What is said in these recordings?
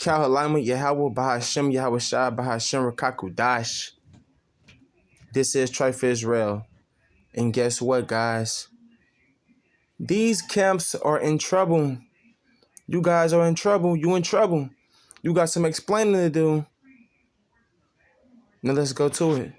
Kalhalama Yahweh Bahashem Yahweh Shah Bahashem Rakakudash. This is Trife Israel. And guess what, guys? These camps are in trouble. You guys are in trouble. You in trouble. You got some explaining to do. Now let's go to it.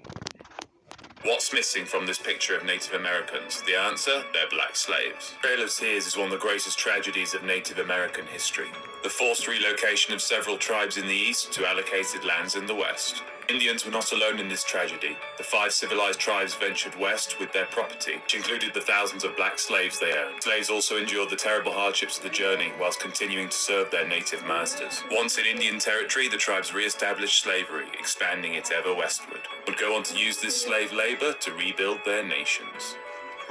What's missing from this picture of Native Americans? The answer? They're black slaves. Trail of Tears is one of the greatest tragedies of Native American history. The forced relocation of several tribes in the east to allocated lands in the west. Indians were not alone in this tragedy. The 5 civilized tribes ventured west with their property, which included the thousands of black slaves they owned. Slaves also endured the terrible hardships of the journey whilst continuing to serve their native masters. Once in Indian territory, the tribes re-established slavery, expanding it ever westward. Would go on to use this slave labor to rebuild their nations.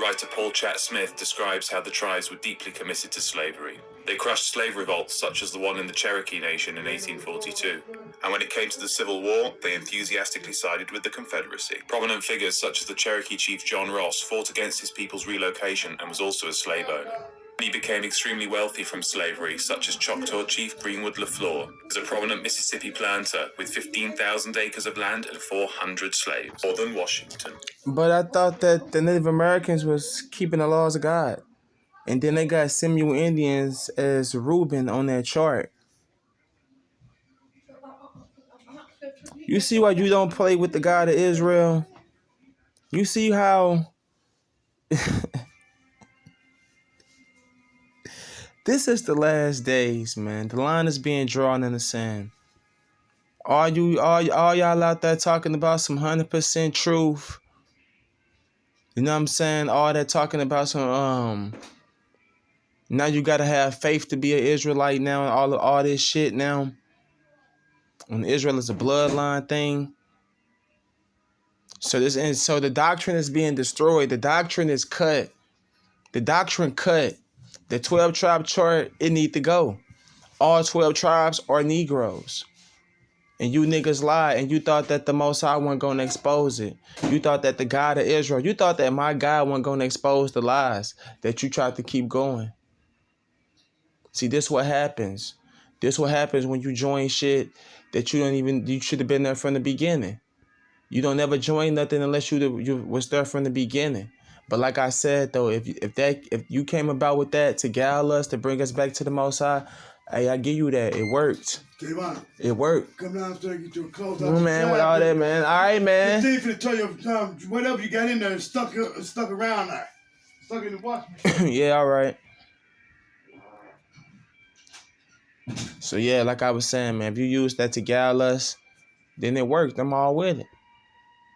Writer Paul Chatt Smith describes how the tribes were deeply committed to slavery. They crushed slave revolts such as the one in the Cherokee Nation in 1842. And when it came to the Civil War, they enthusiastically sided with the Confederacy. Prominent figures such as the Cherokee chief John Ross fought against his people's relocation and was also a slave owner. He became extremely wealthy from slavery, such as Choctaw Chief Greenwood LaFleur was a prominent Mississippi planter with 15,000 acres of land and 400 slaves, more than Washington. But I thought that the Native Americans was keeping the laws of God. And then they got Seminole Indians as Reuben on that chart. You see why you don't play with the God of Israel? You see how this is the last days, man. The line is being drawn in the sand. All y'all out there talking about some 100% truth. You know what I'm saying? All that talking about some now you gotta have faith to be an Israelite now, and all this shit now. When Israel is a bloodline thing. So the doctrine is being destroyed. The doctrine is cut. The doctrine cut. The 12 tribe chart, it need to go. All 12 tribes are Negroes. And you niggas lied, and you thought that the Most High wasn't gonna expose it. You thought that the God of Israel, you thought that my God wasn't gonna expose the lies that you tried to keep going. See, this what happens. This what happens when you join shit that you should have been there from the beginning. You don't never join nothing unless you was there from the beginning. But like I said though, if you came about with that to gal us, to bring us back to the Most High, hey, I give you that. It worked. Devon, it worked. Come downstairs and get your clothes out. Man, with all that, man. All right, man. The thief tell you whatever you got in there is stuck around there. Stuck in the wash machine. Yeah, all right. So yeah, like I was saying, man, if you use that to gal us, then it worked. I'm all with it.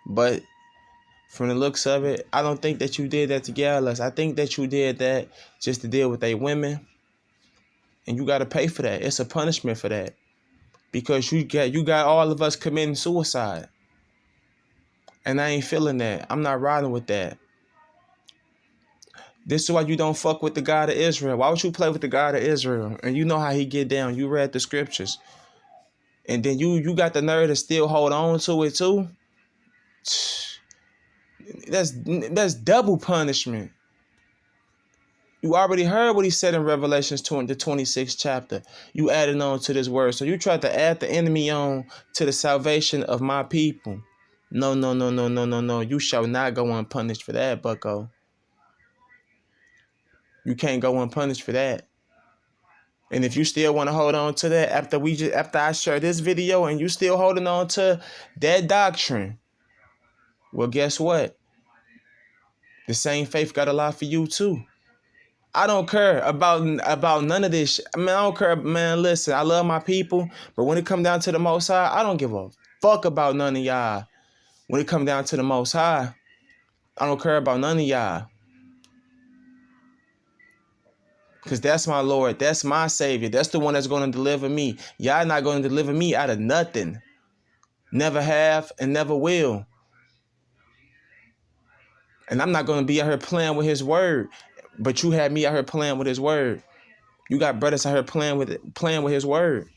But from the looks of it, I don't think that you did that to gal us. I think that you did that just to deal with they women. And you got to pay for that. It's a punishment for that. Because you got all of us committing suicide. And I ain't feeling that. I'm not riding with that. This is why you don't fuck with the God of Israel. Why would you play with the God of Israel? And you know how he get down. You read the scriptures. And then you got the nerve to still hold on to it too? That's double punishment. You already heard what he said in Revelations 20, the 26th chapter. You added on to this word. So you tried to add the enemy on to the salvation of my people. No. You shall not go unpunished for that, bucko. You can't go unpunished for that. And if you still want to hold on to that after I share this video and you still holding on to that doctrine, well, guess what? The same faith got a lot for you too. I don't care about none of this shit. I mean, I don't care, man. Listen, I love my people, but when it come down to the Most High, I don't give a fuck about none of y'all. When it come down to the Most High, I don't care about none of y'all. Because that's my Lord. That's my Savior. That's the one that's going to deliver me. Y'all not going to deliver me out of nothing. Never have and never will. And I'm not going to be out here playing with his word. But you had me out here playing with his word. You got brothers out here playing with his word.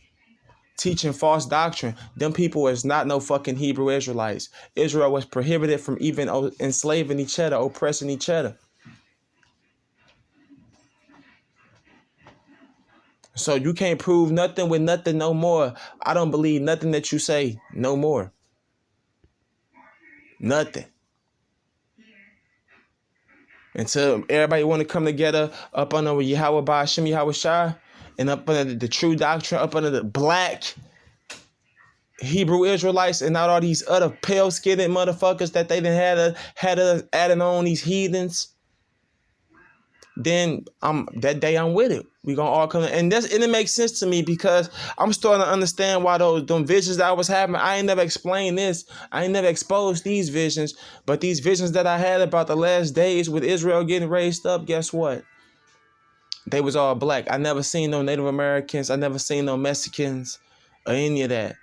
Teaching false doctrine. Them people is not no fucking Hebrew Israelites. Israel was prohibited from even enslaving each other, oppressing each other. So you can't prove nothing with nothing no more. I don't believe nothing that you say no more. Nothing. Until everybody want to come together up under Yahweh Ba'Shem Yahweh Shai and up under the true doctrine, up under the black Hebrew Israelites and not all these other pale-skinned motherfuckers that they done had us adding on these heathens. Then that day I'm with it. We gonna all come and it makes sense to me because I'm starting to understand why them visions that I was having. I ain't never explained this. I ain't never exposed these visions, but these visions that I had about the last days with Israel getting raised up, guess what? They was all black. I never seen no Native Americans. I never seen no Mexicans or any of that.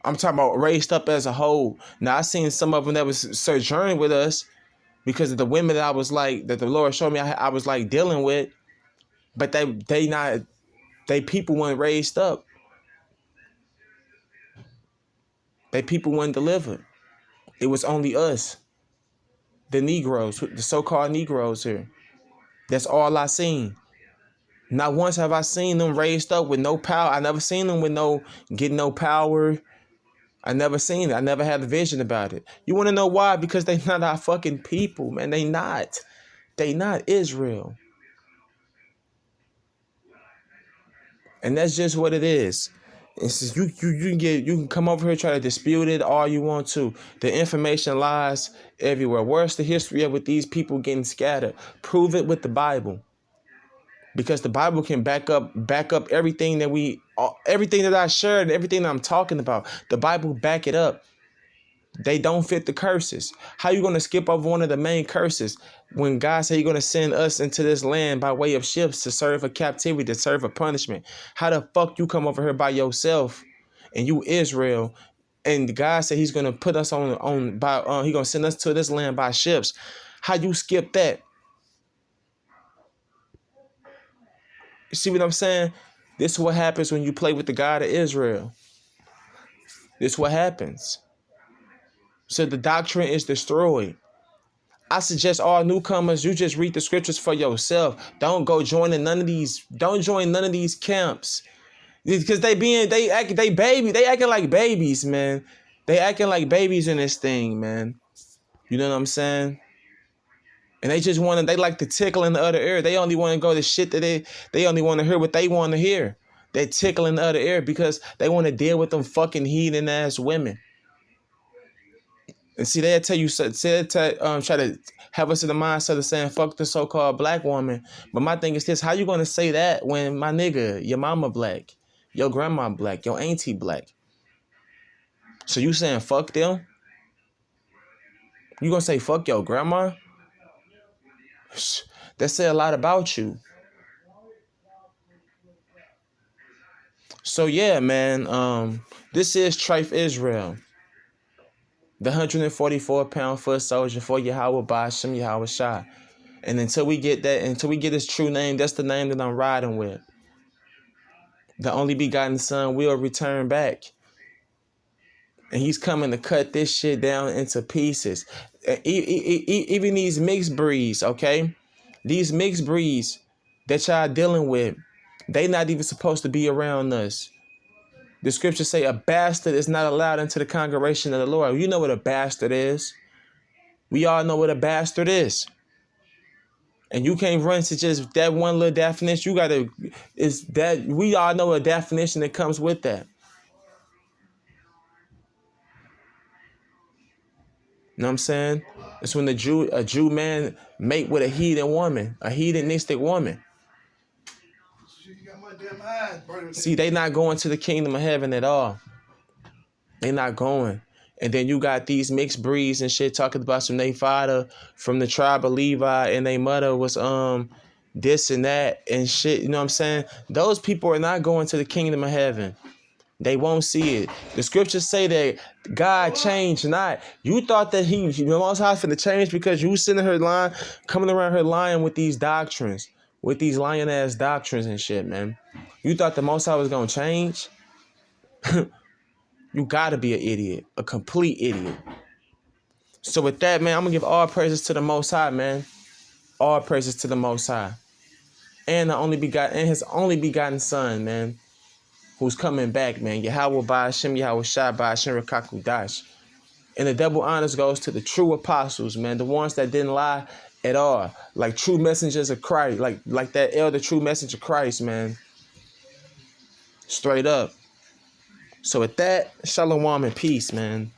I'm talking about raised up as a whole. Now I seen some of them that was sojourning with us because of the women that I was like, that the Lord showed me I was like dealing with, but they people weren't raised up. They people weren't delivered. It was only us, the Negroes, the so-called Negroes here. That's all I seen. Not once have I seen them raised up with no power. I never seen them with getting no power. I never seen it. I never had a vision about it. You want to know why? Because they not our fucking people, man. They not. They not Israel. And that's just what it is. It's just you can come over here try to dispute it all you want to. The information lies everywhere. Where's the history of with these people getting scattered? Prove it with the Bible. Because the Bible can back up everything everything that I shared and everything that I'm talking about. The Bible back it up. They don't fit the curses. How you going to skip over one of the main curses when God said he's going to send us into this land by way of ships to serve a captivity, to serve a punishment? How the fuck you come over here by yourself and you Israel and God said he's going to put us he's going to send us to this land by ships? How you skip that? You see what I'm saying? This is what happens when you play with the God of Israel. This is what happens. So the doctrine is destroyed. I suggest all newcomers, you just read the scriptures for yourself. Don't go joining none of these. Don't join none of these camps. Because they acting like babies, man. They acting like babies in this thing, man. You know what I'm saying? And they like to tickle in the other ear. They only want to go to shit that they only want to hear what they want to hear. They tickle in the other ear because they want to deal with them fucking heathen ass women. And see, they'll tell you, try to have us in the mindset of saying, fuck the so-called black woman. But my thing is this, how you going to say that when my nigga, your mama black, your grandma black, your auntie black? So you saying fuck them? You going to say fuck your grandma? That say a lot about you. So yeah, man, this is Trife Israel. The 144-pound foot soldier for Yahweh Ba'Shem Yahweh Shai. And until we get his true name, that's the name that I'm riding with. The only begotten son will return back. And he's coming to cut this shit down into pieces. Even these mixed breeds, okay? These mixed breeds that y'all dealing with, they not even supposed to be around us. The scriptures say a bastard is not allowed into the congregation of the Lord. You know what a bastard is. We all know what a bastard is. And you can't run to just that one little definition. We all know a definition that comes with that. You know what I'm saying? It's when a Jew man mate with a heathen woman, a heathenistic woman. See, they not going to the kingdom of heaven at all. They not going. And then you got these mixed breeds and shit talking about some they father from the tribe of Levi and their mother was this and that and shit. You know what I'm saying? Those people are not going to the kingdom of heaven. They won't see it. The scriptures say that God changed not. You thought that the Most High finna change because you sitting her lying, coming around her lying with these doctrines, with these lying ass doctrines and shit, man. You thought the Most High was gonna change? You gotta be an idiot, a complete idiot. So with that, man, I'm gonna give all praises to the Most High, man. All praises to the Most High. and his only begotten son, man, who's coming back, man. Yahweh Ba'ashem, Yahweh Shai Ba'ashem Rakakudash. And the double honors goes to the true apostles, man, the ones that didn't lie at all, like true messengers of Christ, like that elder true messenger of Christ, man. Straight up. So with that, shalom and peace, man.